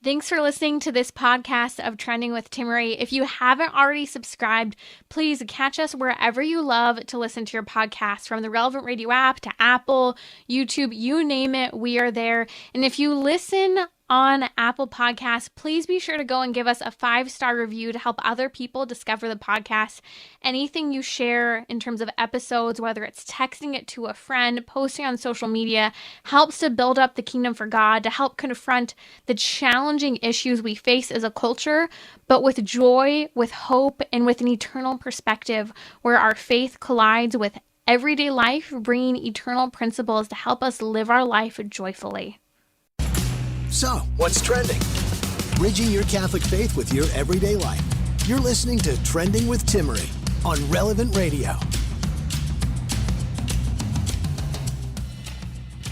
Thanks for listening to this podcast of Trending with Timmerie. If you haven't already subscribed, please catch us wherever you love to listen to your podcast, from the relevant radio app to Apple, YouTube, you name it, we are there. And if you listen on Apple Podcasts, please be sure to go and give us a 5-star review to help other people discover the podcast. Anything you share in terms of episodes, whether it's texting it to a friend, posting on social media, helps to build up the kingdom for God, to help confront the challenging issues we face as a culture, but with joy, with hope, and with an eternal perspective where our faith collides with everyday life, bringing eternal principles to help us live our life joyfully. So, what's trending? Bridging your Catholic faith with your everyday life. You're listening to Trending with Timmerie on Relevant Radio.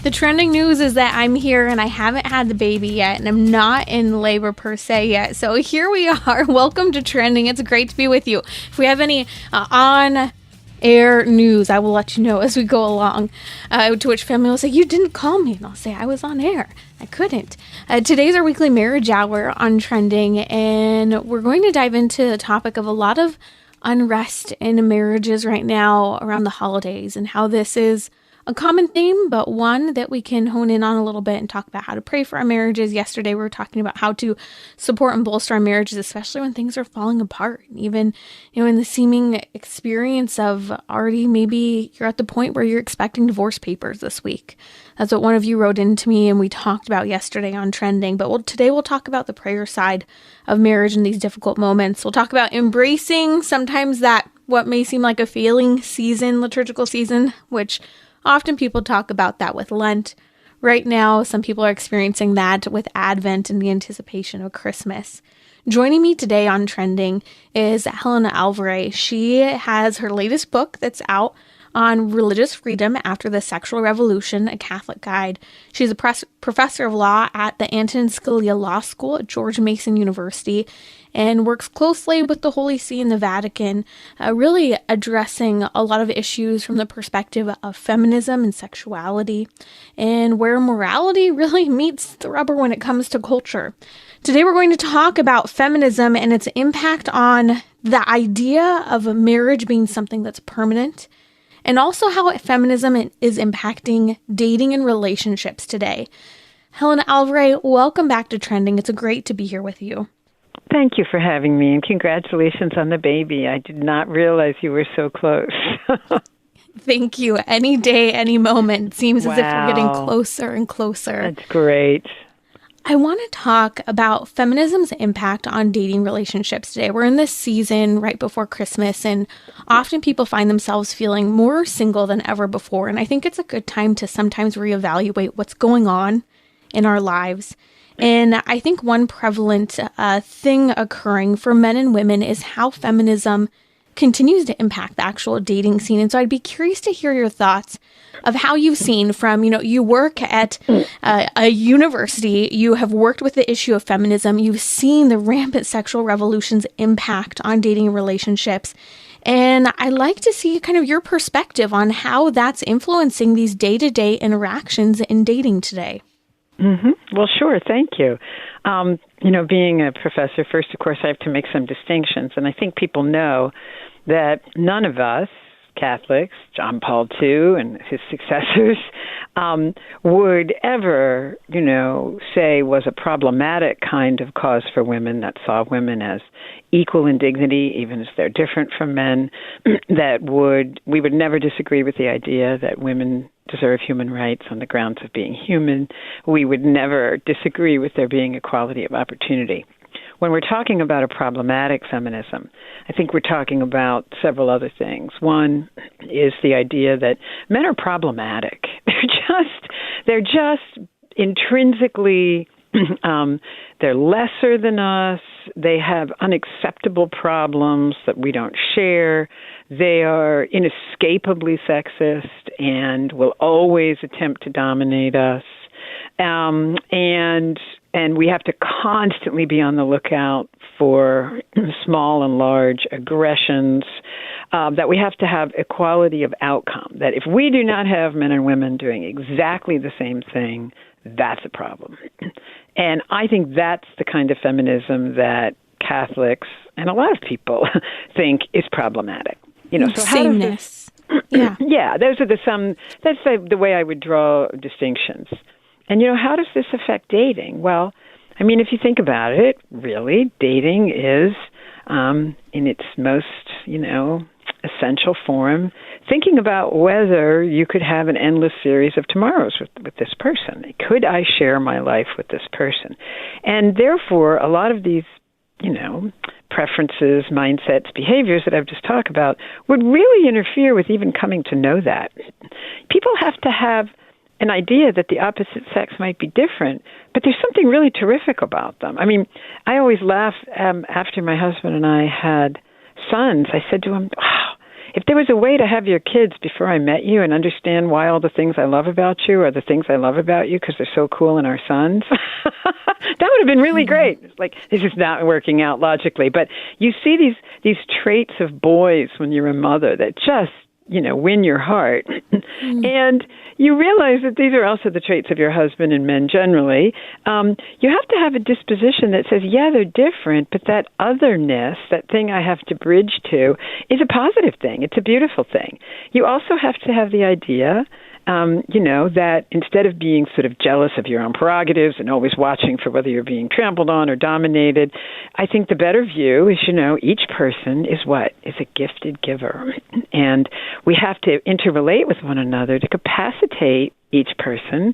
The trending news is that I'm here and I haven't had the baby yet, and I'm not in labor per se yet. So here we are. Welcome to Trending. It's great to be with you. If we have any on-air news, I will let you know as we go along. To which family will say, "You didn't call me." And I'll say, "I was on air. I couldn't." Today's our weekly marriage hour on Trending, and we're going to dive into the topic of a lot of unrest in marriages right now around the holidays, and how this is a common theme, but one that we can hone in on a little bit and talk about how to pray for our marriages. Yesterday, we were talking about how to support and bolster our marriages, especially when things are falling apart. Even, in the seeming experience of already maybe you're at the point where you're expecting divorce papers this week. That's what one of you wrote into me and we talked about yesterday on Trending. But today we'll talk about the prayer side of marriage in these difficult moments. We'll talk about embracing sometimes that what may seem like a failing season, liturgical season, which often people talk about that with Lent. Right now, some people are experiencing that with Advent and the anticipation of Christmas. Joining me today on Trending is Helen Alvare. She has her latest book that's out on religious freedom after the sexual revolution, a Catholic guide. She's a professor of law at the Antonin Scalia Law School at George Mason University and works closely with the Holy See and the Vatican, really addressing a lot of issues from the perspective of feminism and sexuality, and where morality really meets the rubber when it comes to culture. Today we're going to talk about feminism and its impact on the idea of a marriage being something that's permanent, and also how feminism is impacting dating and relationships today. Helen Alvare, welcome back to Trending. It's great to be here with you. Thank you for having me, and congratulations on the baby. I did not realize you were so close. Thank you. Any day, any moment. It seems as if we're getting closer and closer. That's great. I want to talk about feminism's impact on dating relationships today. We're in this season right before Christmas, and often people find themselves feeling more single than ever before. And I think it's a good time to sometimes reevaluate what's going on in our lives. And I think one prevalent thing occurring for men and women is how feminism continues to impact the actual dating scene. And so I'd be curious to hear your thoughts of how you've seen from, you work at a university, you have worked with the issue of feminism, you've seen the rampant sexual revolution's impact on dating relationships. And I'd like to see kind of your perspective on how that's influencing these day-to-day interactions in dating today. Mm-hmm. Well, sure. Thank you. Being a professor, first, of course, I have to make some distinctions. And I think people know that none of us, Catholics, John Paul II and his successors, would ever, say was a problematic kind of cause for women that saw women as equal in dignity, even as they're different from men, we would never disagree with the idea that women deserve human rights on the grounds of being human. We would never disagree with there being equality of opportunity. When we're talking about a problematic feminism, I think we're talking about several other things. One is the idea that men are problematic. They're just intrinsically, they're lesser than us. They have unacceptable problems that we don't share. They are inescapably sexist and will always attempt to dominate us. And we have to constantly be on the lookout for small and large aggressions, that we have to have equality of outcome, that if we do not have men and women doing exactly the same thing, that's a problem. And I think that's the kind of feminism that Catholics and a lot of people think is problematic. So sameness. Yeah. Yeah, those are that's the way I would draw distinctions. And, how does this affect dating? Well, I mean, if you think about it, really, dating is, in its most, essential form, thinking about whether you could have an endless series of tomorrows with this person. Could I share my life with this person? And therefore, a lot of these, preferences, mindsets, behaviors that I've just talked about would really interfere with even coming to know that. People have to have an idea that the opposite sex might be different, but there's something really terrific about them. I mean, I always laugh after my husband and I had sons. I said to him, if there was a way to have your kids before I met you and understand why all the things I love about you are the things I love about you because they're so cool in our sons, that would have been really great. It's like, this is not working out logically. But you see these traits of boys when you're a mother that just, win your heart. And you realize that these are also the traits of your husband and men generally. You have to have a disposition that says, yeah, they're different, but that otherness, that thing I have to bridge to, is a positive thing. It's a beautiful thing. You also have to have the idea, that instead of being sort of jealous of your own prerogatives and always watching for whether you're being trampled on or dominated, I think the better view is, each person is a gifted giver. And we have to interrelate with one another to capacitate each person.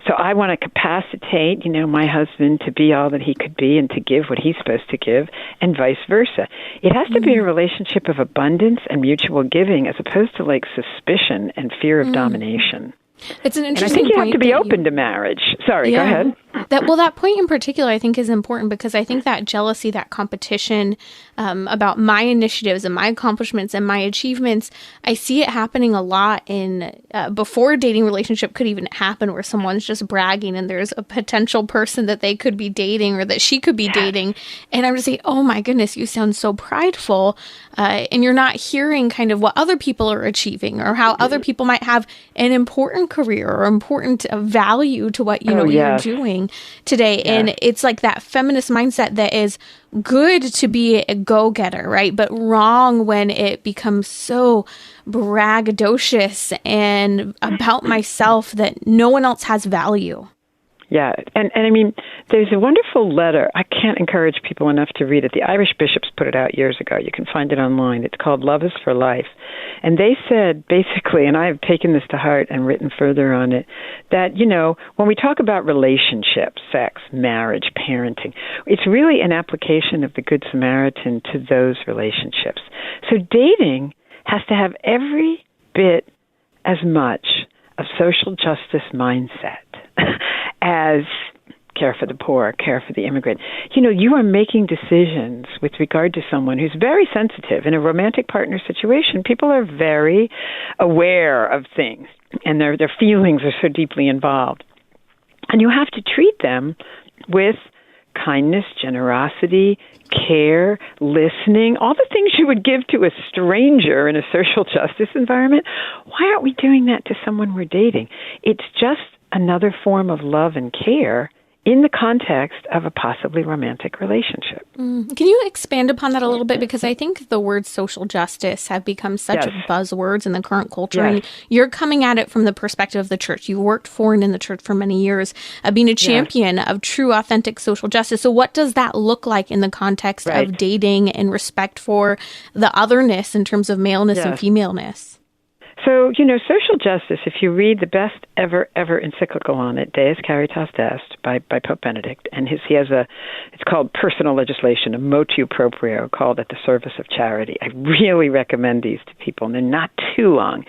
So I want to capacitate, my husband to be all that he could be and to give what he's supposed to give, and vice versa. It has to be a relationship of abundance and mutual giving as opposed to like suspicion and fear of domination. It's an interesting point. And I think you have to be that open to marriage. Sorry, go ahead. That point in particular, I think, is important because I think that jealousy, that competition about my initiatives and my accomplishments and my achievements, I see it happening a lot in before a dating relationship could even happen, where someone's just bragging and there's a potential person that they could be dating or that she could be dating. And I'm just saying, oh my goodness, you sound so prideful. And you're not hearing kind of what other people are achieving or how other people might have an important career or important value to what you're doing today. And it's like that feminist mindset that is good to be a go-getter, right? But wrong when it becomes so braggadocious and about myself that no one else has value. Yeah, and I mean, there's a wonderful letter. I can't encourage people enough to read it. The Irish bishops put it out years ago. You can find it online. It's called Love is for Life. And they said, basically, and I have taken this to heart and written further on it, that, when we talk about relationships, sex, marriage, parenting, it's really an application of the Good Samaritan to those relationships. So dating has to have every bit as much of social justice mindset as care for the poor, care for the immigrant. You are making decisions with regard to someone who's very sensitive. In a romantic partner situation, people are very aware of things, and their feelings are so deeply involved. And you have to treat them with kindness, generosity, care, listening, all the things you would give to a stranger in a social justice environment. Why aren't we doing that to someone we're dating? It's just another form of love and care in the context of a possibly romantic relationship. Can you expand upon that a little bit? Because I think the words social justice have become such buzzwords in the current culture. And you're coming at it from the perspective of the church. You worked for and in the church for many years, being a champion of true, authentic social justice. So what does that look like in the context of dating and respect for the otherness in terms of maleness and femaleness? So, social justice, if you read the best ever encyclical on it, Deus Caritas Est, by Pope Benedict, and it's called Personal Legislation, a motu proprio, called At the Service of Charity. I really recommend these to people, and they're not too long.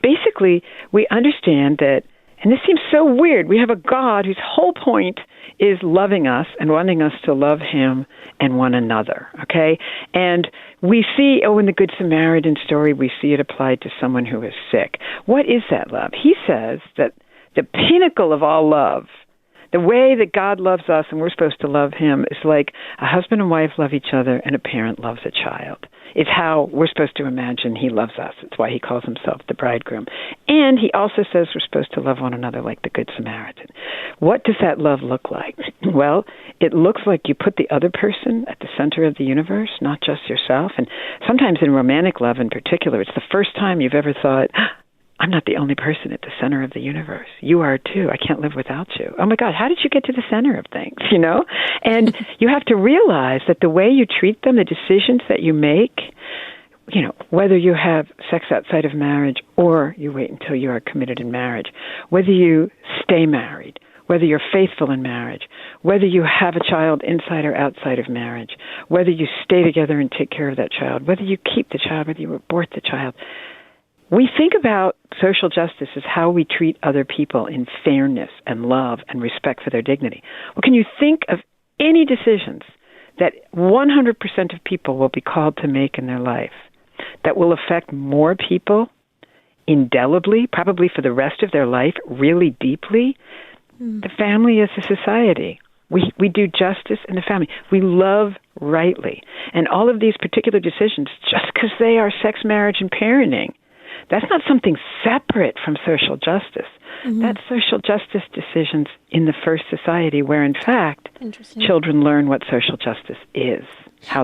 Basically, we understand that, and this seems so weird, we have a God whose whole point is loving us and wanting us to love him and one another, okay? And we see, in the Good Samaritan story, we see it applied to someone who is sick. What is that love? He says that the pinnacle of all love, the way that God loves us and we're supposed to love him, is like a husband and wife love each other and a parent loves a child. is how we're supposed to imagine he loves us. It's why he calls himself the bridegroom. And he also says we're supposed to love one another like the Good Samaritan. What does that love look like? Well, it looks like you put the other person at the center of the universe, not just yourself. And sometimes in romantic love in particular, it's the first time you've ever thought, I'm not the only person at the center of the universe. You are too. I can't live without you. Oh my God, how did you get to the center of things, you know? And you have to realize that the way you treat them, the decisions that you make, you know, whether you have sex outside of marriage or you wait until you are committed in marriage, whether you stay married, whether you're faithful in marriage, whether you have a child inside or outside of marriage, whether you stay together and take care of that child, whether you keep the child, whether you abort the child. We think about social justice as how we treat other people in fairness and love and respect for their dignity. Well, can you think of any decisions that 100% of people will be called to make in their life that will affect more people indelibly, probably for the rest of their life, really deeply? The family is a society. We do justice in the family. We love rightly. And all of these particular decisions, just because they are sex, marriage, and parenting, that's not something separate from social justice. That's social justice decisions in the first society where, in fact, children learn what social justice is.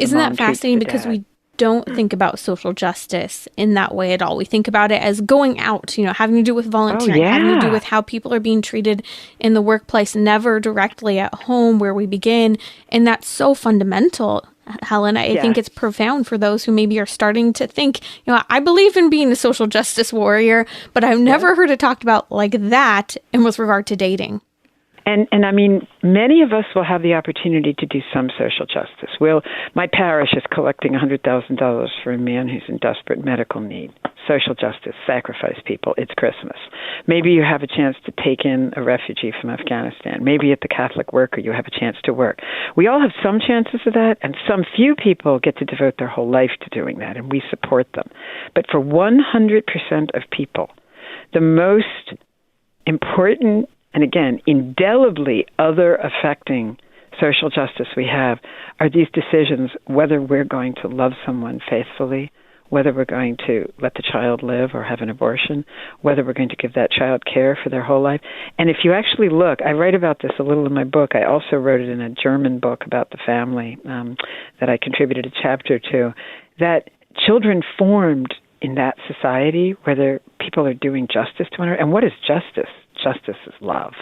Isn't that fascinating? Because we don't think about social justice in that way at all. We think about it as going out, you know, having to do with volunteering, having to do with how people are being treated in the workplace, never directly at home where we begin. And that's so fundamental, Helen. I think it's profound for those who maybe are starting to think, you know, I believe in being a social justice warrior, but I've never heard it talked about like that in with regard to dating. And I mean, many of us will have the opportunity to do some social justice. My parish is collecting $100,000 for a man who's in desperate medical need. Social justice, sacrifice people. It's Christmas. Maybe you have a chance to take in a refugee from Afghanistan. Maybe at the Catholic Worker you have a chance to work. We all have some chances of that, and some few people get to devote their whole life to doing that, and we support them. But for 100% of people, the most important and again, indelibly other affecting social justice we have are these decisions, whether we're going to love someone faithfully, whether we're going to let the child live or have an abortion, whether we're going to give that child care for their whole life. And if you actually look, I write about this a little in my book. I also wrote it in a German book about the family that I contributed a chapter to, that children formed in that society, whether people are doing justice to one another. And what is justice? Justice is love.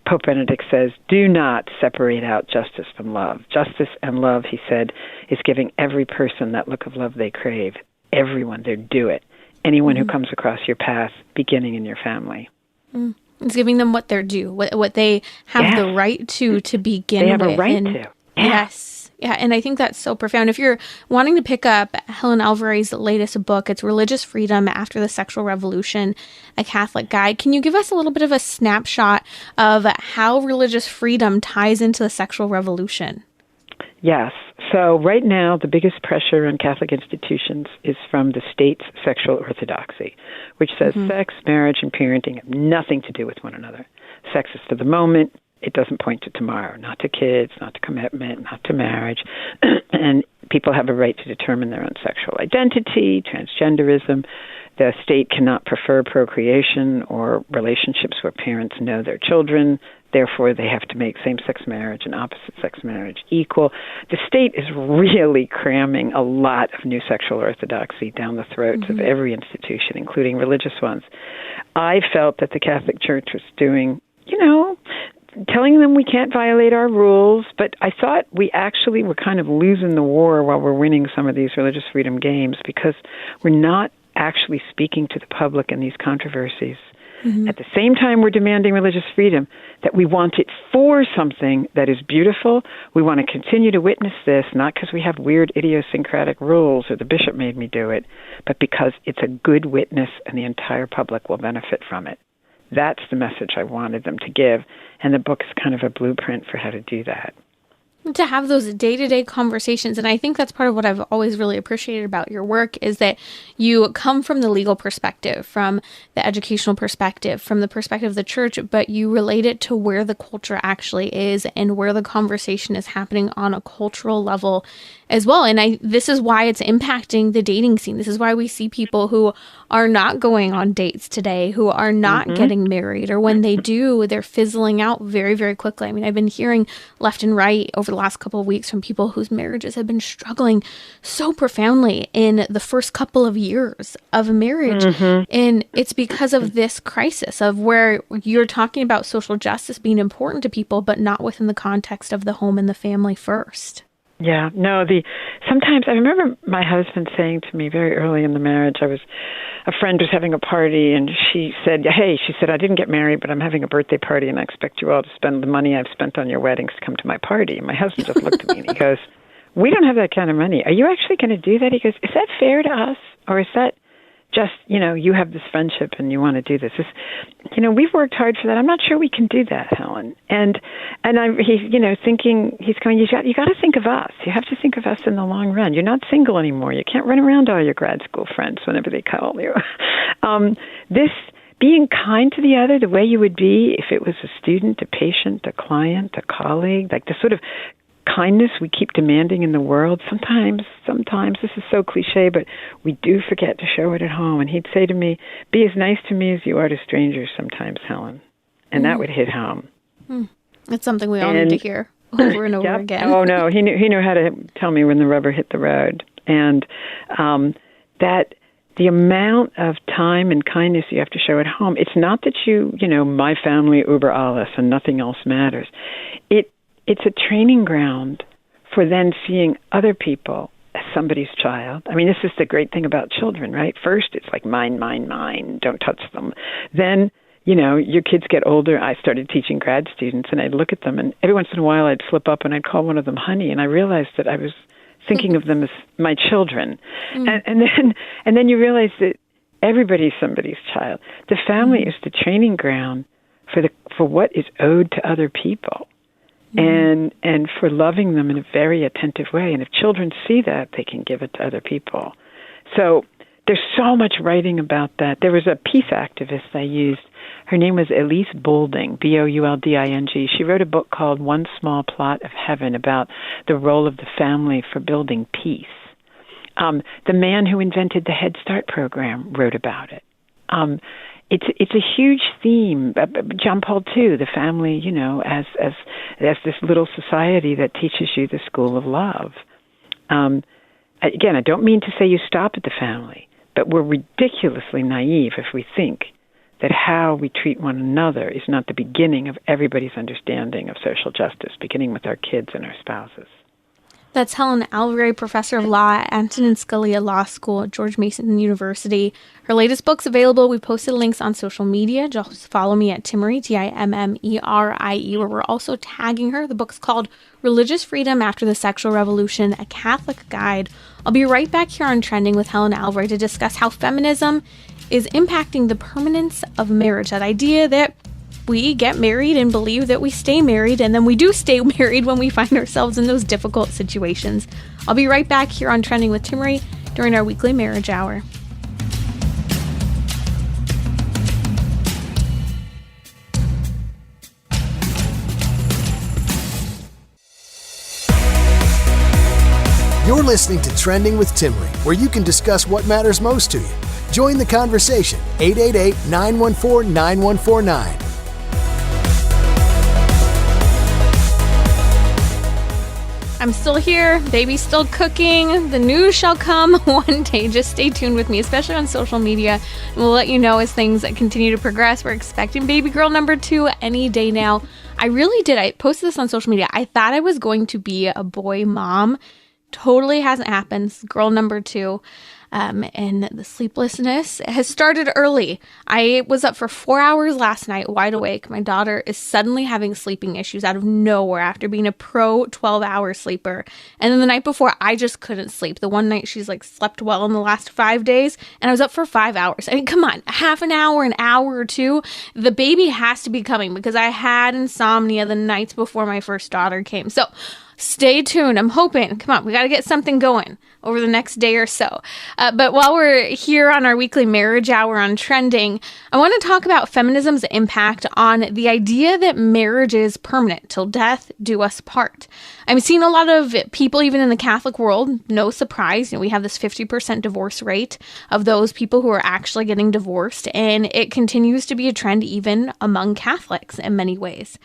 Pope Benedict says, do not separate out justice from love. Justice and love, he said, is giving every person that look of love they crave. Everyone, they're due it. Anyone who comes across your path, beginning in your family. It's giving them what they're due, what they have the right to begin with. They have a right to. Yes. Yeah, and I think that's so profound. If you're wanting to pick up Helen Alvaré's latest book, it's Religious Freedom After the Sexual Revolution, a Catholic Guide. Can you give us a little bit of a snapshot of how religious freedom ties into the sexual revolution? Yes. So right now, the biggest pressure on Catholic institutions is from the state's sexual orthodoxy, which says sex, marriage, and parenting have nothing to do with one another. Sex is for the moment. It doesn't point to tomorrow, not to kids, not to commitment, not to marriage. And people have a right to determine their own sexual identity, transgenderism. The state cannot prefer procreation or relationships where parents know their children. Therefore, they have to make same-sex marriage and opposite-sex marriage equal. The state is really cramming a lot of new sexual orthodoxy down the throats of every institution, including religious ones. I felt that the Catholic Church was doing, telling them we can't violate our rules, but I thought we actually were kind of losing the war while we're winning some of these religious freedom games because we're not actually speaking to the public in these controversies. At the same time we're demanding religious freedom, that we want it for something that is beautiful. We want to continue to witness this, not because we have weird idiosyncratic rules or the bishop made me do it, but because it's a good witness and the entire public will benefit from it. That's the message I wanted them to give, and the book is kind of a blueprint for how to do that. To have those day-to-day conversations. And I think that's part of what I've always really appreciated about your work is that you come from the legal perspective, from the educational perspective, from the perspective of the church, but you relate it to where the culture actually is and where the conversation is happening on a cultural level as well. And this is why it's impacting the dating scene. This is why we see people who are not going on dates today, who are not getting married, or when they do, they're fizzling out very, very quickly. I mean, I've been hearing left and right over the last couple of weeks from people whose marriages have been struggling so profoundly in the first couple of years of a marriage. And it's because of this crisis of where you're talking about social justice being important to people, but not within the context of the home and the family first. Yeah, no, sometimes I remember my husband saying to me very early in the marriage, a friend was having a party and she said, I didn't get married, but I'm having a birthday party and I expect you all to spend the money I've spent on your weddings to come to my party. And my husband just looked at me and he goes, we don't have that kind of money. Are you actually going to do that? He goes, is that fair to us? Or is that just, you have this friendship and you want to do this? We've worked hard for that. I'm not sure we can do that, Helen. And he's, thinking, he's going, you got to think of us. You have to think of us in the long run. You're not single anymore. You can't run around to all your grad school friends whenever they call you. This being kind to the other the way you would be if it was a student, a patient, a client, a colleague, like the sort of kindness we keep demanding in the world. Sometimes, this is so cliche, but we do forget to show it at home. And he'd say to me, be as nice to me as you are to strangers sometimes, Helen. And that would hit home. It's something we all need to hear over and over again. Oh, no, he knew how to tell me when the rubber hit the road. And that the amount of time and kindness you have to show at home, it's not that my family über alles and nothing else matters. It's a training ground for then seeing other people as somebody's child. I mean, this is the great thing about children, right? First, it's like mine, mine, mine, don't touch them. Then, your kids get older. I started teaching grad students, and I'd look at them, and every once in a while I'd slip up and I'd call one of them honey, and I realized that I was thinking of them as my children. And then you realize that everybody's somebody's child. The family is the training ground for what is owed to other people. And for loving them in a very attentive way. And if children see that, they can give it to other people. So there's so much writing about that. There was a peace activist I used. Her name was Elise Boulding, Boulding. She wrote a book called One Small Plot of Heaven about the role of the family for building peace. The man who invented the Head Start program wrote about it. It's a huge theme. John Paul II, the family, as this little society that teaches you the school of love. Again, I don't mean to say you stop at the family, but we're ridiculously naive if we think that how we treat one another is not the beginning of everybody's understanding of social justice, beginning with our kids and our spouses. That's Helen Alvare, professor of law at Antonin Scalia Law School at George Mason University. Her latest book's available. We posted links on social media. Just follow me at Timmerie, Timmerie, where we're also tagging her. The book's called Religious Freedom After the Sexual Revolution, A Catholic Guide. I'll be right back here on Trending with Helen Alvare to discuss how feminism is impacting the permanence of marriage. That idea that we get married and believe that we stay married, and then we do stay married when we find ourselves in those difficult situations. I'll be right back here on Trending with Timmerie during our weekly marriage hour. You're listening to Trending with Timmerie, where you can discuss what matters most to you. Join the conversation, 888-914-9149. I'm still here. Baby's still cooking. The news shall come one day. Just stay tuned with me, especially on social media. And we'll let you know as things continue to progress. We're expecting baby girl number 2 any day now. I really did. I posted this on social media. I thought I was going to be a boy mom. Totally hasn't happened. Girl number 2. and the sleeplessness has started early. I was up for 4 hours last night, wide awake. My daughter is suddenly having sleeping issues out of nowhere after being a pro 12-hour sleeper. And then the night before, I just couldn't sleep. The one night she's like slept well in the last 5 days, and I was up for 5 hours. I mean, come on, half an hour, an hour or two. The baby has to be coming because I had insomnia the nights before my first daughter came. So stay tuned. I'm hoping. Come on, we got to get something going over the next day or so. But while we're here on our weekly marriage hour on Trending, I want to talk about feminism's impact on the idea that marriage is permanent, till death do us part. I'm seeing a lot of people, even in the Catholic world, no surprise, we have this 50% divorce rate of those people who are actually getting divorced, and it continues to be a trend even among Catholics in many ways.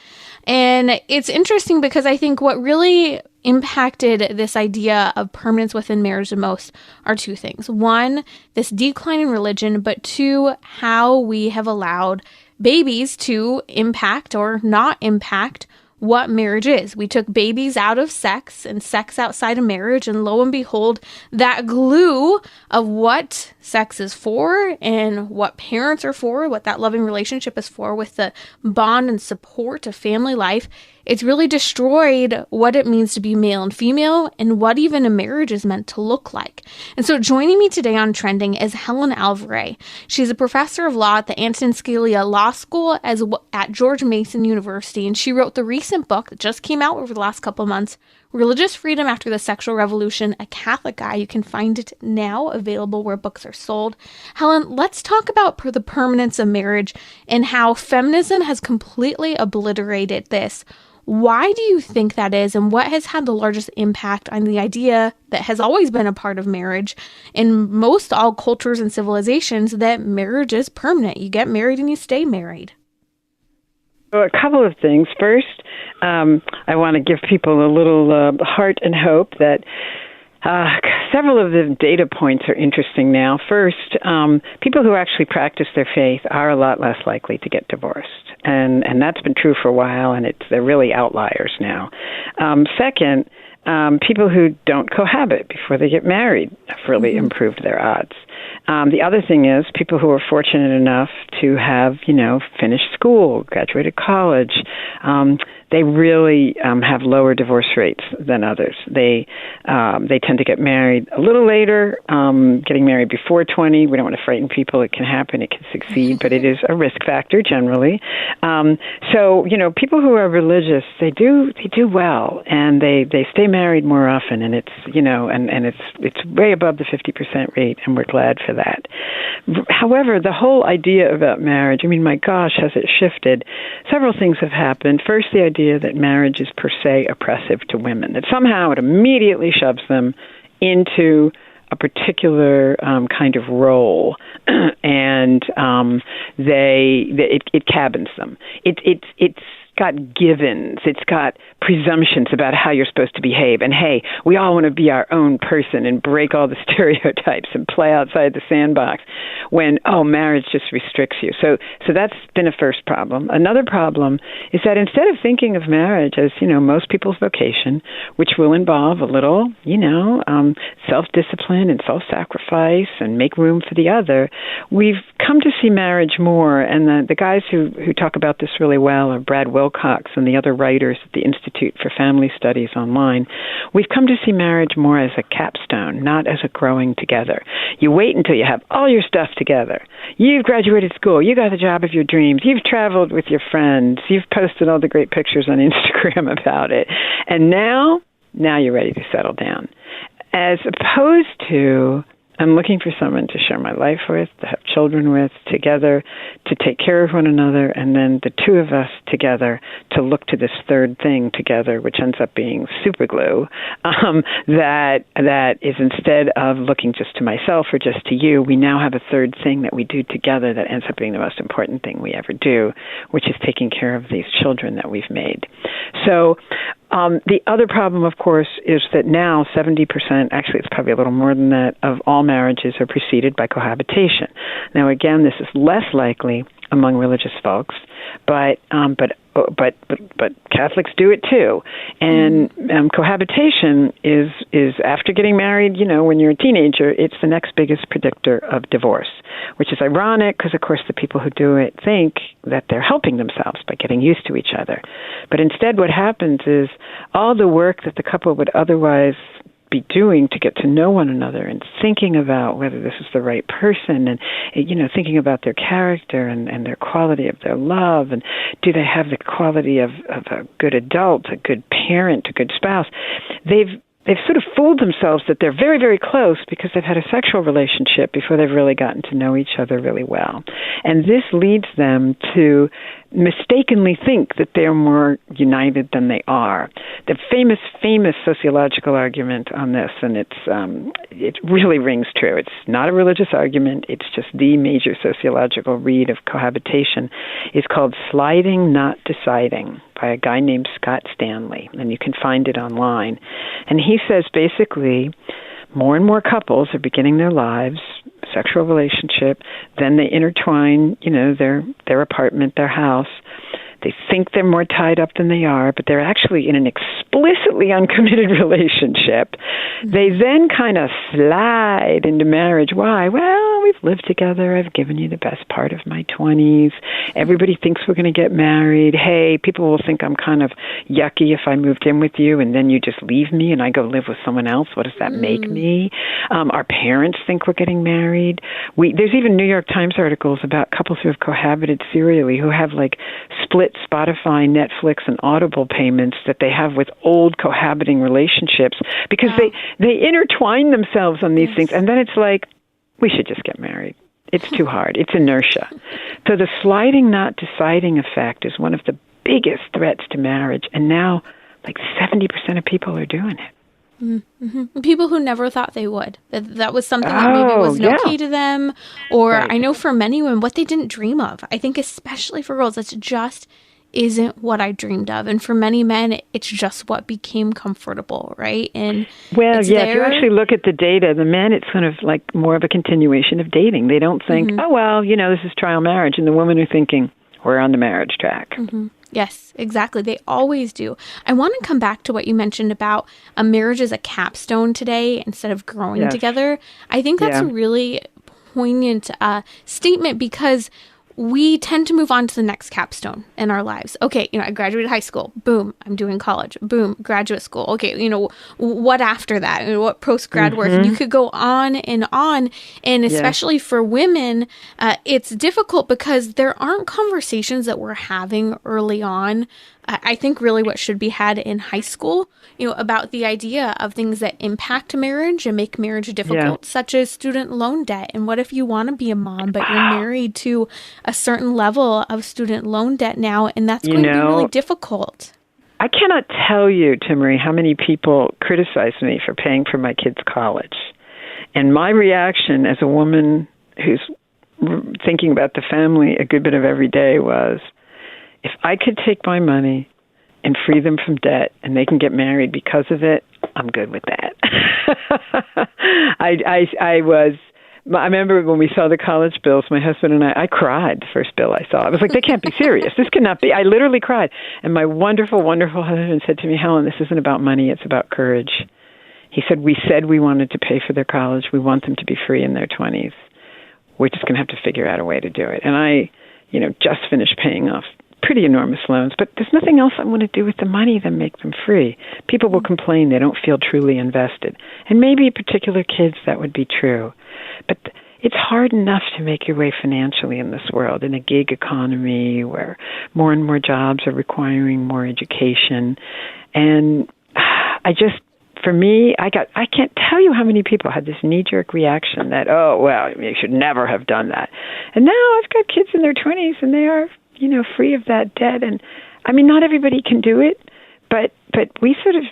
And it's interesting because I think what really impacted this idea of permanence within marriage the most are two things. One, this decline in religion, but two, how we have allowed babies to impact or not impact what marriage is. We took babies out of sex and sex outside of marriage, and lo and behold, that glue of what sex is for and what parents are for, what that loving relationship is for, with the bond and support of family life, it's really destroyed what it means to be male and female and what even a marriage is meant to look like. And so joining me today on Trending is Helen Alvare. She's a professor of law at the Antonin Scalia Law School at George Mason University, and she wrote the recent book that just came out over the last couple of months, Religious Freedom After the Sexual Revolution, A Catholic Guide. You can find it now available where books are sold. Helen, let's talk about the permanence of marriage and how feminism has completely obliterated this. Why do you think that is, and what has had the largest impact on the idea that has always been a part of marriage in most all cultures and civilizations, that marriage is permanent? You get married and you stay married. So a couple of things. First, I want to give people a little heart and hope that several of the data points are interesting now. First, people who actually practice their faith are a lot less likely to get divorced. And that's been true for a while, and they're really outliers now. Second, people who don't cohabit before they get married have really improved their odds. The other thing is people who are fortunate enough to have, finished school, graduated college, they really have lower divorce rates than others. They tend to get married a little later, getting married before 20. We don't want to frighten people. It can happen. It can succeed, but it is a risk factor generally. So, people who are religious, they do well, and they stay married more often, and it's, and it's way above the 50% rate, and we're glad for that. However, the whole idea about marriage, my gosh, has it shifted? Several things have happened. First, the idea that marriage is per se oppressive to women, that somehow it immediately shoves them into a particular kind of role, and it cabins them. It's got givens. It's got presumptions about how you're supposed to behave. And hey, we all want to be our own person and break all the stereotypes and play outside the sandbox when, marriage just restricts you. So that's been a first problem. Another problem is that instead of thinking of marriage as, most people's vocation, which will involve a little, self-discipline and self-sacrifice and make room for the other, we've come to see marriage more. And the guys who talk about this really well are Brad Wilcox and the other writers at the Institute for Family Studies online. We've come to see marriage more as a capstone, not as a growing together. You wait until you have all your stuff together. You've graduated school. You got the job of your dreams. You've traveled with your friends. You've posted all the great pictures on Instagram about it. And now you're ready to settle down. As opposed to, I'm looking for someone to share my life with, to have children with, together, to take care of one another, and then the two of us together to look to this third thing together, which ends up being super glue, that is, instead of looking just to myself or just to you, we now have a third thing that we do together that ends up being the most important thing we ever do, which is taking care of these children that we've made. So the other problem, of course, is that now 70%, actually it's probably a little more than that, of all marriages are preceded by cohabitation. Now, again, this is less likely among religious folks, but Catholics do it too. And cohabitation is after getting married, when you're a teenager, it's the next biggest predictor of divorce, which is ironic because, of course, the people who do it think that they're helping themselves by getting used to each other. But instead what happens is all the work that the couple would otherwise be doing to get to know one another and thinking about whether this is the right person and, thinking about their character and their quality of their love and do they have the quality of a good adult, a good parent, a good spouse. They've sort of fooled themselves that they're very, very close because they've had a sexual relationship before they've really gotten to know each other really well. And this leads them to mistakenly think that they're more united than they are. The famous sociological argument on this, and it really rings true. It's not a religious argument. It's just the major sociological read of cohabitation, is called Sliding, Not Deciding, by a guy named Scott Stanley, and you can find it online. And he says basically more and more couples are beginning their lives, sexual relationship, then they intertwine, their apartment, their house. They think they're more tied up than they are, but they're actually in an explicitly uncommitted relationship. They then kind of slide into marriage. Why? Well, we've lived together. I've given you the best part of my 20s. Everybody thinks we're going to get married. Hey, people will think I'm kind of yucky if I moved in with you and then you just leave me and I go live with someone else. What does that make me? Our parents think we're getting married. There's even New York Times articles about couples who have cohabited serially who have like split Spotify, Netflix, and Audible payments that they have with old cohabiting relationships because they intertwine themselves on these things. And then it's like, we should just get married. It's too hard. It's inertia. So the sliding, not deciding effect is one of the biggest threats to marriage. And now like 70% of people are doing it. Mm-hmm. People who never thought they would. That was something that maybe wasn't okay to them. Or right. I know for many women, what they didn't dream of. I think especially for girls, it's just isn't what I dreamed of. And for many men, it's just what became comfortable, right? And if you actually look at the data, the men, it's kind of like more of a continuation of dating. They don't think, this is trial marriage. And the women are thinking, we're on the marriage track. Mm-hmm. Yes, exactly. They always do. I want to come back to what you mentioned about a marriage as a capstone today instead of growing together. I think that's a really poignant statement because we tend to move on to the next capstone in our lives. Okay, I graduated high school. Boom, I'm doing college. Boom, graduate school. Okay, what after that? What post-grad work? And you could go on. And especially for women, it's difficult because there aren't conversations that we're having early on. I think really what should be had in high school, about the idea of things that impact marriage and make marriage difficult, such as student loan debt. And what if you want to be a mom, but you're married to a certain level of student loan debt now, and that's going to be really difficult. I cannot tell you, Timmerie, how many people criticize me for paying for my kids' college. And my reaction as a woman who's thinking about the family a good bit of every day was, if I could take my money and free them from debt and they can get married because of it, I'm good with that. I remember when we saw the college bills, my husband and I cried the first bill I saw. I was like, they can't be serious. This cannot be. I literally cried. And my wonderful, wonderful husband said to me, Helen, this isn't about money. It's about courage. He said we wanted to pay for their college. We want them to be free in their 20s. We're just going to have to figure out a way to do it. And I, just finished paying off pretty enormous loans, but there's nothing else I want to do with the money than make them free. People will complain they don't feel truly invested. And maybe particular kids, that would be true. But it's hard enough to make your way financially in this world, in a gig economy where more and more jobs are requiring more education. And for me, I can't tell you how many people had this knee-jerk reaction that, you should never have done that. And now I've got kids in their 20s and they are free of that debt. And I mean, not everybody can do it, but we sort of,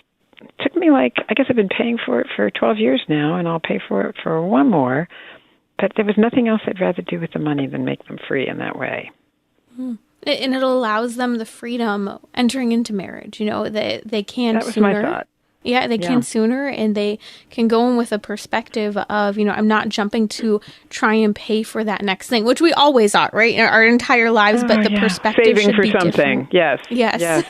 took me I guess I've been paying for it for 12 years now, and I'll pay for it for one more. But there was nothing else I'd rather do with the money than make them free in that way. And it allows them the freedom entering into marriage, that they can That was sooner. my thought. Yeah, they can sooner, and they can go in with a perspective of, I'm not jumping to try and pay for that next thing, which we always are, right? Our entire lives, but the perspective saving should for be something. different. Yes.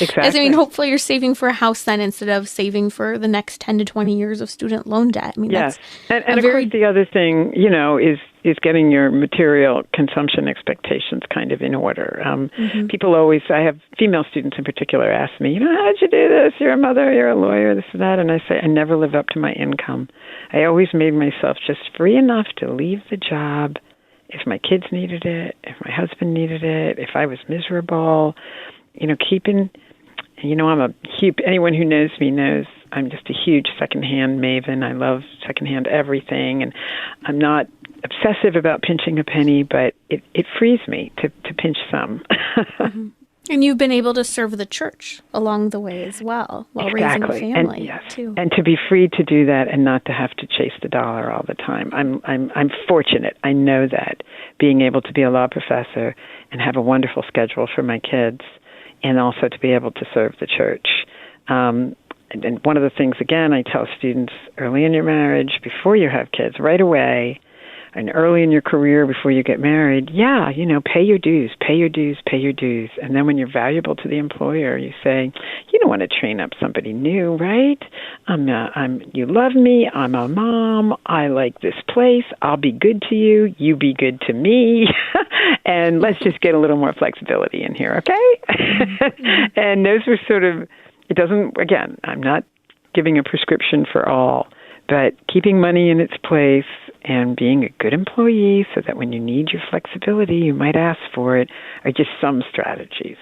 Exactly. Hopefully you're saving for a house then instead of saving for the next 10 to 20 years of student loan debt. Yes. And of course, the other thing, is getting your material consumption expectations kind of in order. People always, I have female students in particular ask me, how did you do this? You're a mother, you're a lawyer, this and that. And I say, I never live up to my income. I always made myself just free enough to leave the job if my kids needed it, if my husband needed it, if I was miserable, keeping, anyone who knows me knows I'm just a huge secondhand maven. I love secondhand everything. And I'm not obsessive about pinching a penny, but it frees me to pinch some. And you've been able to serve the church along the way as well, while raising a family, too. And to be free to do that and not to have to chase the dollar all the time. I'm fortunate. I know that, being able to be a law professor and have a wonderful schedule for my kids, and also to be able to serve the church. And one of the things, again, I tell students early in your marriage, before you have kids, right away, and early in your career before you get married, pay your dues. And then when you're valuable to the employer, you say, you don't want to train up somebody new, right? You love me. I'm a mom. I like this place. I'll be good to you. You be good to me. And let's just get a little more flexibility in here, okay? And those were sort of, again, I'm not giving a prescription for all, but keeping money in its place and being a good employee so that when you need your flexibility, you might ask for it, are just some strategies.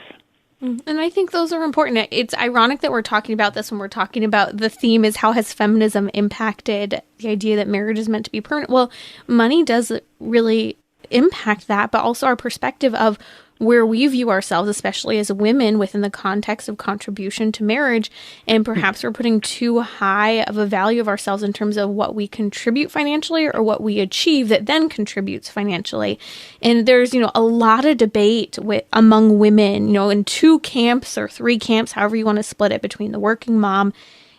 And I think those are important. It's ironic that we're talking about this when we're talking about the theme is how has feminism impacted the idea that marriage is meant to be permanent. Well, money does really impact that, but also our perspective of where we view ourselves, especially as women, within the context of contribution to marriage. And perhaps we're putting too high of a value of ourselves in terms of what we contribute financially or what we achieve that then contributes financially. And there's, a lot of debate among women, in 2 camps or 3 camps, however you want to split it, between the working mom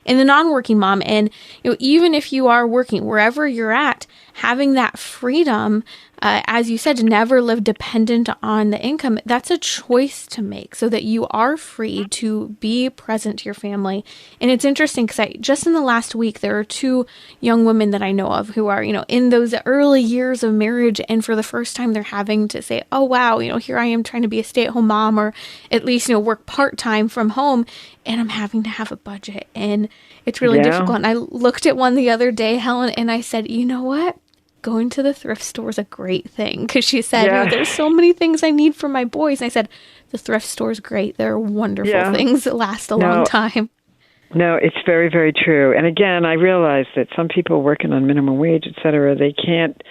and the non-working mom. And, even if you are working, wherever you're at, having that freedom, as you said, to never live dependent on the income, that's a choice to make so that you are free to be present to your family. And it's interesting because just in the last week, there are 2 young women that I know of who are, in those early years of marriage. And for the first time, they're having to say, oh, wow, here I am trying to be a stay-at-home mom, or at least, work part-time from home. And I'm having to have a budget. And it's really difficult. And I looked at one the other day, Helen, and I said, you know what? Going to the thrift store is a great thing. Because she said, there's so many things I need for my boys. And I said, the thrift store is great. They're wonderful things that last a long time. No, it's very, very true. And again, I realize that some people working on minimum wage, et cetera, they can't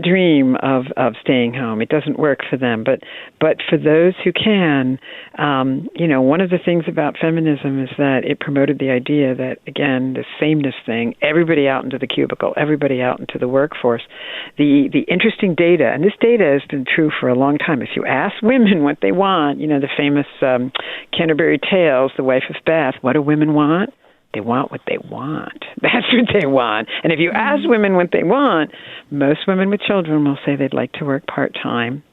dream of staying home. It doesn't work for them. But for those who can, one of the things about feminism is that it promoted the idea that, again, the sameness thing, everybody out into the cubicle, everybody out into the workforce. The interesting data, and this data has been true for a long time. If you ask women what they want, the famous Canterbury Tales, the wife of Bath, what do women want? They want what they want. That's what they want. And if you ask women what they want, most women with children will say they'd like to work part-time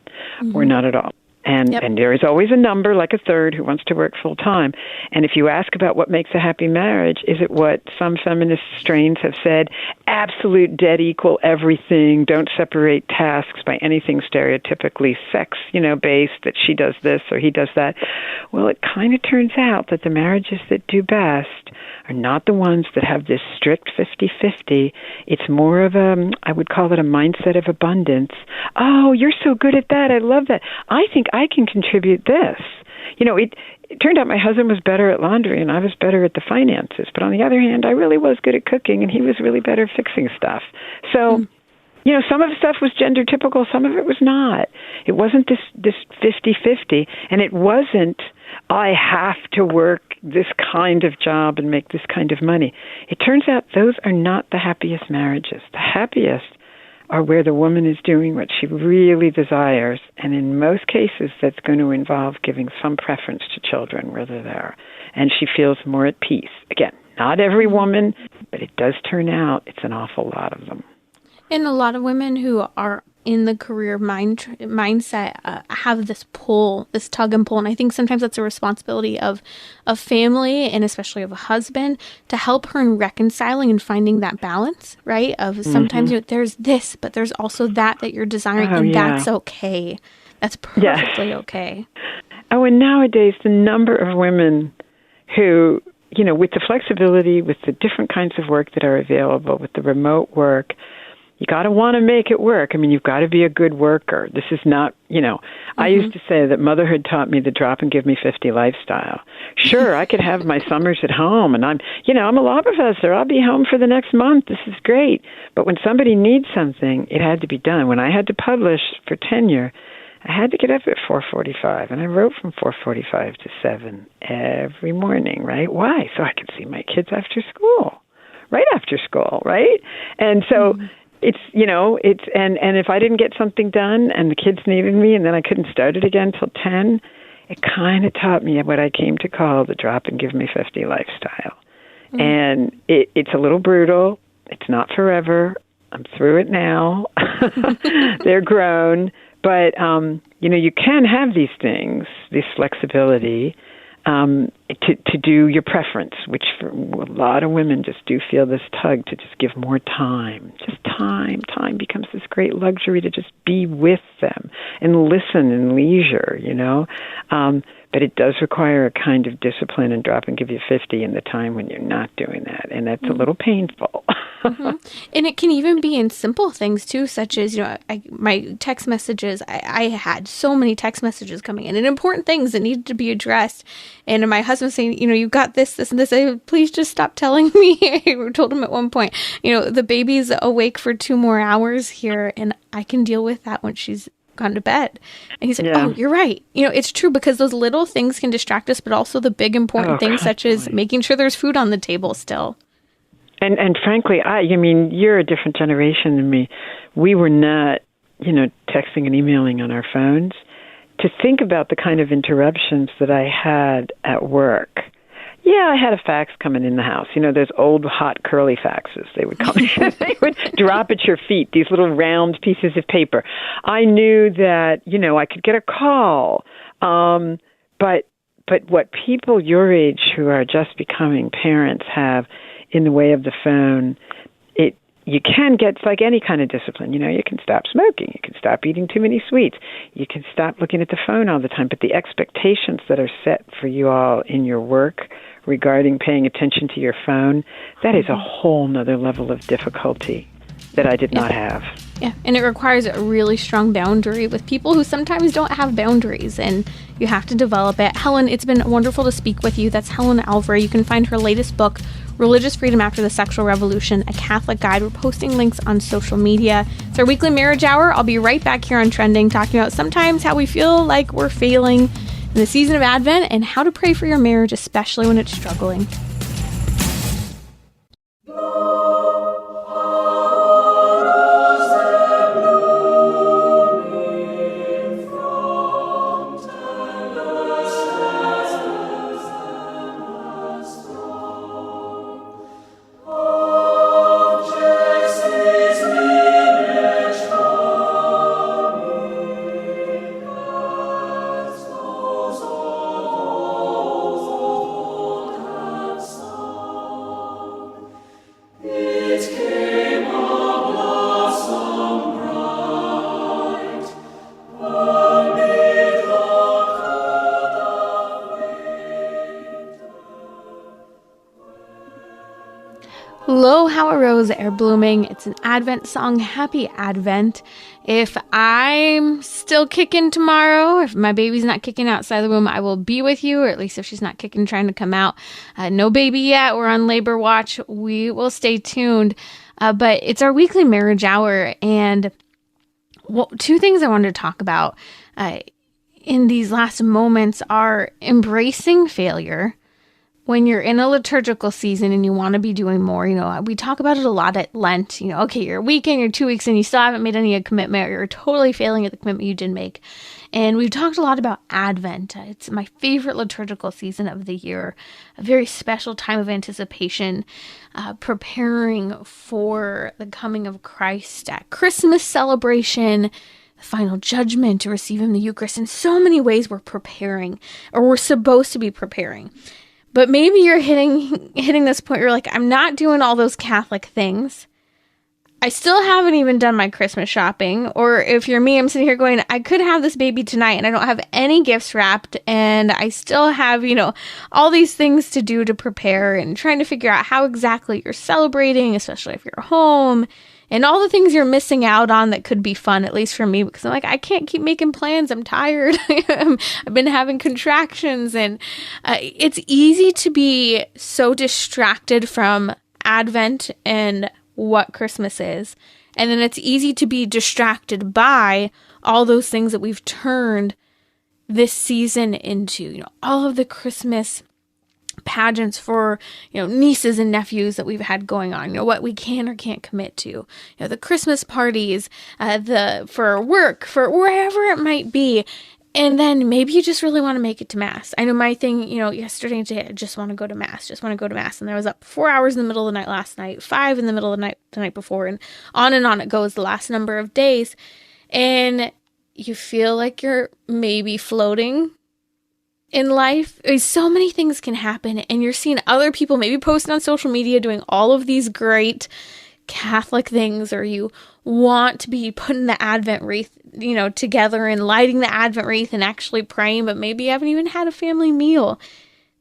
or not at all. And there is always a number, like a third, who wants to work full-time. And if you ask about what makes a happy marriage, is it what some feminist strains have said, absolute dead equal everything, don't separate tasks by anything stereotypically sex-based, that she does this or he does that? Well, it kind of turns out that the marriages that do best are not the ones that have this strict 50-50. It's more of I would call it a mindset of abundance. Oh, you're so good at that. I love that. I think I can contribute this. It turned out my husband was better at laundry and I was better at the finances. But on the other hand, I really was good at cooking and he was really better at fixing stuff. So, some of the stuff was gender typical, some of it was not. It wasn't this 50-50, and it wasn't, I have to work this kind of job and make this kind of money. It turns out those are not the happiest marriages. The happiest are where the woman is doing what she really desires, and in most cases that's going to involve giving some preference to children where they're there. and she feels more at peace. Again, not every woman, but it does turn out it's an awful lot of them. And a lot of women who are in the career mindset have this pull, this tug and pull. And I think sometimes that's a responsibility of a family and especially of a husband to help her in reconciling and finding that balance, right? Of sometimes there's this, but there's also that you're desiring, that's okay. That's perfectly okay. Oh, and nowadays the number of women who, with the flexibility, with the different kinds of work that are available, with the remote work, you got to want to make it work. I mean, you've got to be a good worker. This is not, I used to say that motherhood taught me the drop and give me 50 lifestyle. Sure, I could have my summers at home and I'm a law professor. I'll be home for the next month. This is great. But when somebody needs something, it had to be done. When I had to publish for tenure, I had to get up at 4:45, and I wrote from 4:45 to 7 every morning, right? Why? So I could see my kids after school, right after school, right? And so it's and if I didn't get something done and the kids needed me and then I couldn't start it again till 10, it kind of taught me what I came to call the drop and give me 50 lifestyle. And it's a little brutal. It's not forever. I'm through it now. They're grown. But, you can have these things, this flexibility, to do your preference, which for a lot of women just do feel this tug to just give more time. Just time. Time becomes this great luxury to just be with them and listen in leisure, But it does require a kind of discipline and drop and give you 50 in the time when you're not doing that. And that's a little painful. And it can even be in simple things too, such as, my text messages. I had so many text messages coming in and important things that needed to be addressed. And my husband saying, you've got this, and this. I said, please just stop telling me. I told him at one point, the baby's awake for 2 more hours here and I can deal with that when she's gone to bed. And he's like, oh, you're right. It's true because those little things can distract us, but also the big important things such as making sure there's food on the table still. And frankly, you're a different generation than me. We were not, texting and emailing on our phones. To think about the kind of interruptions that I had at work. Yeah, I had a fax coming in the house. Those old, hot, curly faxes. They would come in, they would drop at your feet, these little round pieces of paper. I knew that, I could get a call. But what people your age who are just becoming parents have in the way of the phone, you can get, it's like any kind of discipline. You can stop smoking. You can stop eating too many sweets. You can stop looking at the phone all the time. But the expectations that are set for you all in your work regarding paying attention to your phone, that is a whole nother level of difficulty that I did not have. Yeah, and it requires a really strong boundary with people who sometimes don't have boundaries, and you have to develop it. Helen, it's been wonderful to speak with you. That's Helen Alvare. You can find her latest book, Religious Freedom After the Sexual Revolution, A Catholic Guide. We're posting links on social media. It's our weekly marriage hour. I'll be right back here on Trending, talking about sometimes how we feel like we're failing in the season of Advent and how to pray for your marriage, especially when it's struggling. Lo, how a rose ere blooming. It's an Advent song. Happy Advent. If I'm still kicking tomorrow, if my baby's not kicking outside the womb, I will be with you, or at least if she's not kicking, trying to come out. No baby yet. We're on labor watch. We will stay tuned. But it's our weekly marriage hour. And 2 things I wanted to talk about in these last moments are embracing failure. When you're in a liturgical season and you want to be doing more, we talk about it a lot at Lent. Okay, you're a week in, you're 2 weeks in, you still haven't made any commitment, or you're totally failing at the commitment you did make. And we've talked a lot about Advent. It's my favorite liturgical season of the year, a very special time of anticipation, preparing for the coming of Christ at Christmas celebration, the final judgment, to receive him in the Eucharist. In so many ways we're preparing, or we're supposed to be preparing. But maybe you're hitting this point where you're like, I'm not doing all those Catholic things. I still haven't even done my Christmas shopping. Or if you're me, I'm sitting here going, I could have this baby tonight and I don't have any gifts wrapped, and I still have, all these things to do to prepare, and trying to figure out how exactly you're celebrating, especially if you're home, and all the things you're missing out on that could be fun, at least for me, because I'm like, I can't keep making plans. I'm tired. I've been having contractions, and it's easy to be so distracted from Advent and what Christmas is. And then it's easy to be distracted by all those things that we've turned this season into, all of the Christmas pageants for, nieces and nephews that we've had going on, what we can or can't commit to, the Christmas parties, for work, for wherever it might be. And then maybe you just really want to make it to Mass. I know my thing, yesterday and today, I just want to go to Mass, And I was up 4 hours in the middle of the night last night, 5 in the middle of the night before, and on it goes the last number of days. And you feel like you're maybe floating in life. So many things can happen, and you're seeing other people maybe posting on social media doing all of these great Catholic things, or you want to be putting the Advent wreath, together and lighting the Advent wreath and actually praying, but maybe you haven't even had a family meal.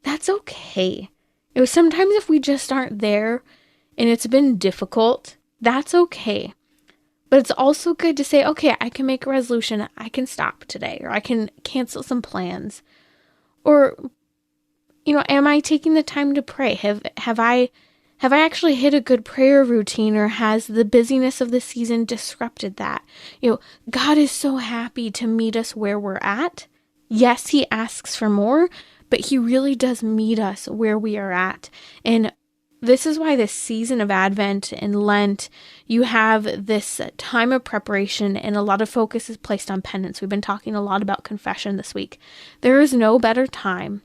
That's okay. Sometimes if we just aren't there and it's been difficult, that's okay. But it's also good to say, okay, I can make a resolution. I can stop today, or I can cancel some plans. Or, am I taking the time to pray? Have I actually hit a good prayer routine, or has the busyness of the season disrupted that? God is so happy to meet us where we're at. Yes, he asks for more, but he really does meet us where we are at. And this is why this season of Advent and Lent, you have this time of preparation, and a lot of focus is placed on penance. We've been talking a lot about confession this week. There is no better time.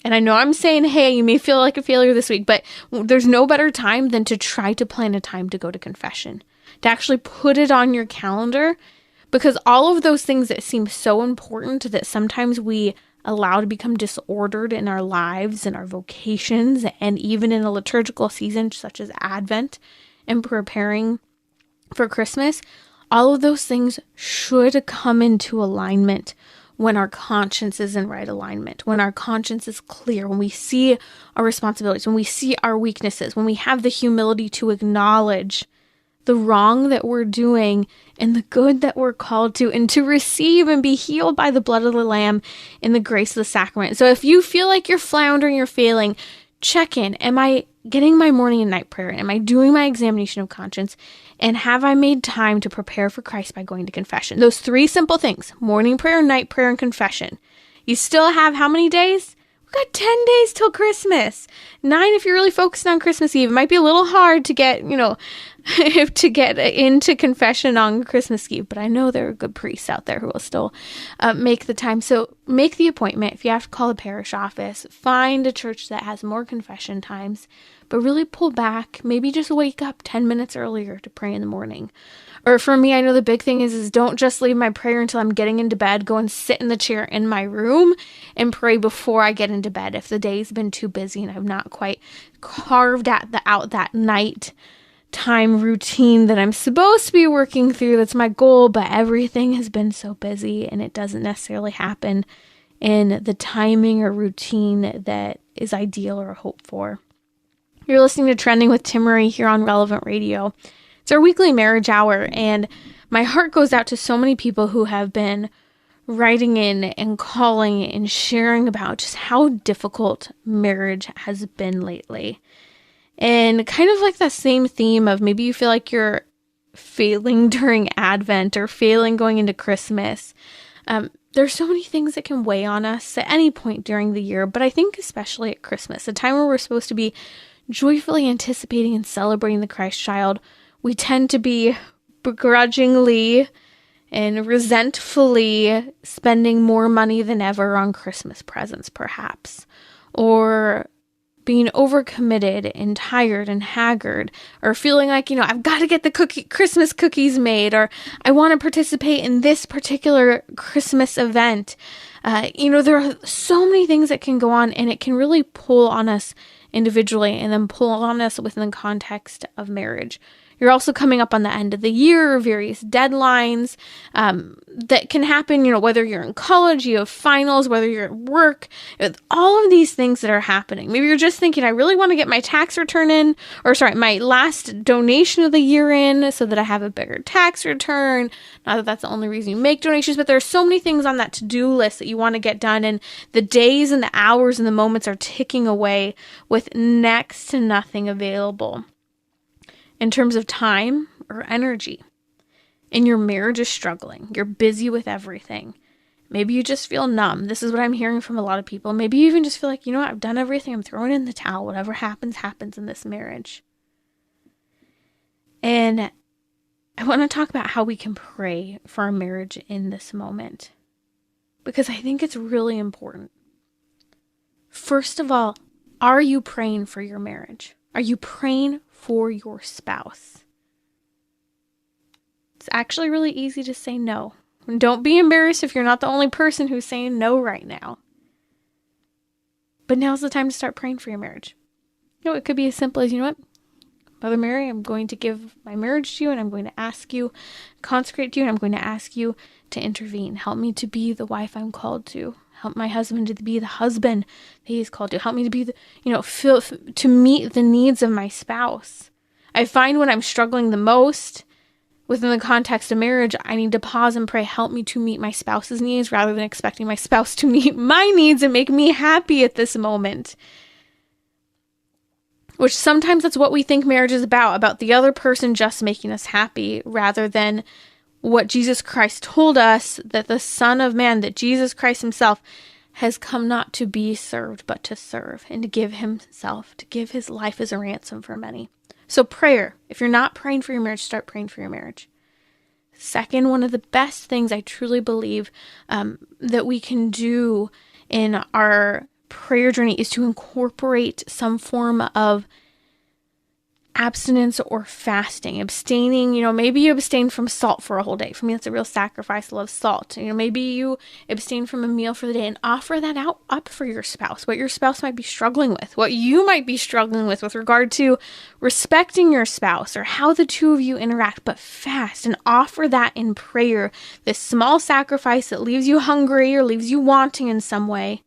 And I know I'm saying, hey, you may feel like a failure this week, but there's no better time than to try to plan a time to go to confession, to actually put it on your calendar, because all of those things that seem so important that sometimes we allow to become disordered in our lives and our vocations, and even in a liturgical season such as Advent and preparing for Christmas, all of those things should come into alignment when our conscience is in right alignment, when our conscience is clear, when we see our responsibilities, when we see our weaknesses, when we have the humility to acknowledge the wrong that we're doing and the good that we're called to, and to receive and be healed by the blood of the Lamb in the grace of the sacrament. So if you feel like you're floundering, you're failing, check in. Am I getting my morning and night prayer? Am I doing my examination of conscience? And have I made time to prepare for Christ by going to confession? Those 3 simple things: morning prayer, night prayer, and confession. You still have how many days? We've got 10 days till Christmas. 9 if you're really focused on Christmas Eve. It might be a little hard to get, to get into confession on Christmas Eve, but I know there are good priests out there who will still make the time. So make the appointment. If you have to call the parish office, find a church that has more confession times, but really pull back. Maybe just wake up 10 minutes earlier to pray in the morning. Or for me, I know the big thing is don't just leave my prayer until I'm getting into bed. Go and sit in the chair in my room and pray before I get into bed. If the day's been too busy and I've not quite carved out that night time routine that I'm supposed to be working through, that's my goal, but everything has been so busy and it doesn't necessarily happen in the timing or routine that is ideal or hoped for. You're listening to Trending with Timmerie here on Relevant Radio. It's our weekly marriage hour, and my heart goes out to so many people who have been writing in and calling and sharing about just how difficult marriage has been lately. And kind of like that same theme of maybe you feel like you're failing during Advent or failing going into Christmas. There's so many things that can weigh on us at any point during the year, but I think especially at Christmas, a time where we're supposed to be joyfully anticipating and celebrating the Christ child, we tend to be begrudgingly and resentfully spending more money than ever on Christmas presents, perhaps, or being overcommitted and tired and haggard, or feeling like, I've got to get the Christmas cookies made, or I want to participate in this particular Christmas event. There are so many things that can go on, and it can really pull on us individually and then pull on us within the context of marriage. You're also coming up on the end of the year, various deadlines that can happen, whether you're in college, you have finals, whether you're at work, all of these things that are happening. Maybe you're just thinking, I really want to get my tax return in, my last donation of the year in so that I have a bigger tax return. Not that that's the only reason you make donations, but there are so many things on that to-do list that you want to get done, and the days and the hours and the moments are ticking away with next to nothing available in terms of time or energy. And your marriage is struggling. You're busy with everything. Maybe you just feel numb. This is what I'm hearing from a lot of people. Maybe you even just feel like, I've done everything. I'm throwing in the towel. Whatever happens, happens in this marriage. And I want to talk about how we can pray for our marriage in this moment, because I think it's really important. First of all, are you praying for your marriage? Are you praying for your spouse? It's actually really easy to say no. And don't be embarrassed if you're not the only person who's saying no right now. But now's the time to start praying for your marriage. It could be as simple as, Mother Mary, I'm going to give my marriage to you, and I'm going to ask you, consecrate to you, and I'm going to ask you to intervene. Help me to be the wife I'm called to. Help my husband to be the husband that he is called to. Help me to be to meet the needs of my spouse. I find when I'm struggling the most within the context of marriage, I need to pause and pray, help me to meet my spouse's needs rather than expecting my spouse to meet my needs and make me happy at this moment. Which sometimes that's what we think marriage is about the other person just making us happy, rather than what Jesus Christ told us, that the Son of Man, that Jesus Christ himself has come not to be served, but to serve, and to give himself, to give his life as a ransom for many. So prayer, if you're not praying for your marriage, start praying for your marriage. Second, one of the best things I truly believe that we can do in our prayer journey is to incorporate some form of abstinence or fasting, abstaining. Maybe you abstain from salt for a whole day. For me, that's a real sacrifice. I love salt. Maybe you abstain from a meal for the day and offer that up for your spouse, what your spouse might be struggling with, what you might be struggling with regard to respecting your spouse or how the two of you interact, but fast and offer that in prayer. This small sacrifice that leaves you hungry or leaves you wanting in some way,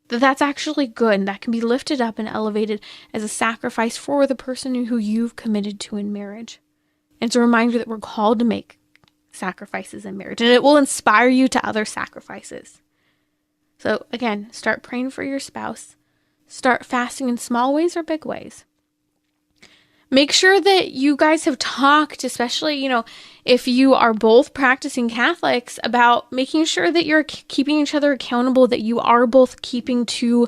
that's actually good, and that can be lifted up and elevated as a sacrifice for the person who you've committed to in marriage. And it's a reminder that we're called to make sacrifices in marriage, and it will inspire you to other sacrifices. So again, start praying for your spouse. Start fasting in small ways or big ways. Make sure that you guys have talked, especially, if you are both practicing Catholics, about making sure that you're keeping each other accountable, that you are both keeping to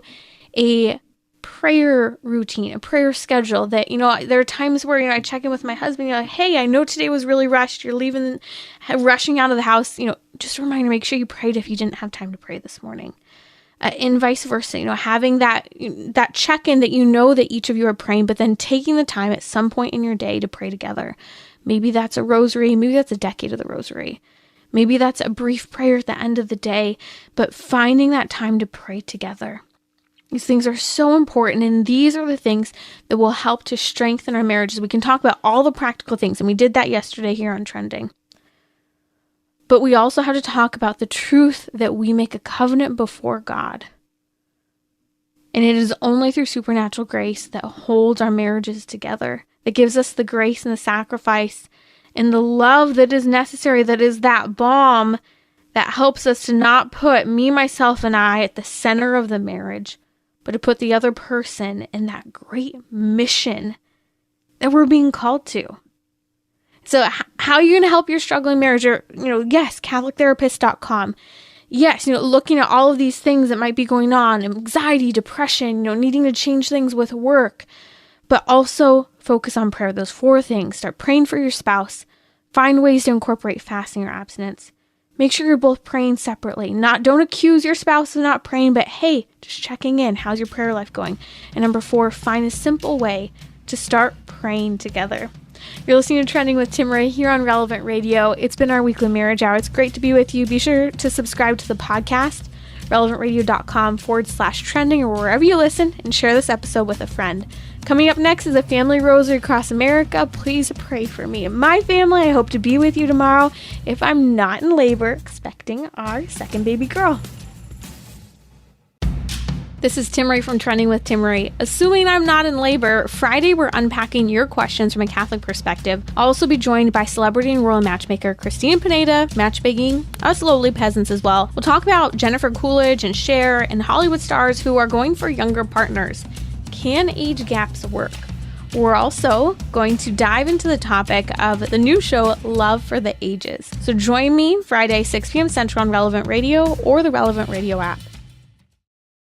a prayer routine, a prayer schedule, that, there are times where, I check in with my husband, hey, I know today was really rushed. You're rushing out of the house, just a reminder, make sure you prayed if you didn't have time to pray this morning. And vice versa, having that check-in that that each of you are praying, but then taking the time at some point in your day to pray together. Maybe that's a rosary, maybe that's a decade of the rosary. Maybe that's a brief prayer at the end of the day, but finding that time to pray together. These things are so important, and these are the things that will help to strengthen our marriages. We can talk about all the practical things, and we did that yesterday here on Trending. But we also have to talk about the truth that we make a covenant before God. And it is only through supernatural grace that holds our marriages together, that gives us the grace and the sacrifice and the love that is necessary, that is that balm that helps us to not put me, myself, and I at the center of the marriage, but to put the other person in that great mission that we're being called to. So how are you going to help your struggling marriage? Or, yes, CatholicTherapist.com. Yes, looking at all of these things that might be going on, anxiety, depression, needing to change things with work, but also focus on prayer. Those 4 things. Start praying for your spouse, Find ways to incorporate fasting or abstinence. Make sure you're both praying separately. Don't accuse your spouse of not praying, but hey, just checking in. How's your prayer life going? And number 4, find a simple way to start praying together. You're listening to Trending with Timmerie here on Relevant Radio. It's been our weekly marriage hour. It's great to be with you. Be sure to subscribe to the podcast, relevantradio.com/trending, or wherever you listen, and share this episode with a friend. Coming up next is a family rosary across America. Please pray for me and my family. I hope to be with you tomorrow if I'm not in labor, expecting our second baby girl. This is Timmerie from Trending with Timmerie. Assuming I'm not in labor, Friday we're unpacking your questions from a Catholic perspective. I'll also be joined by celebrity and royal matchmaker Christina Pineda, matchmaking us lowly peasants as well. We'll talk about Jennifer Coolidge and Cher and Hollywood stars who are going for younger partners. Can age gaps work? We're also going to dive into the topic of the new show, Love for the Ages. So join me Friday, 6 p.m. Central on Relevant Radio or the Relevant Radio app.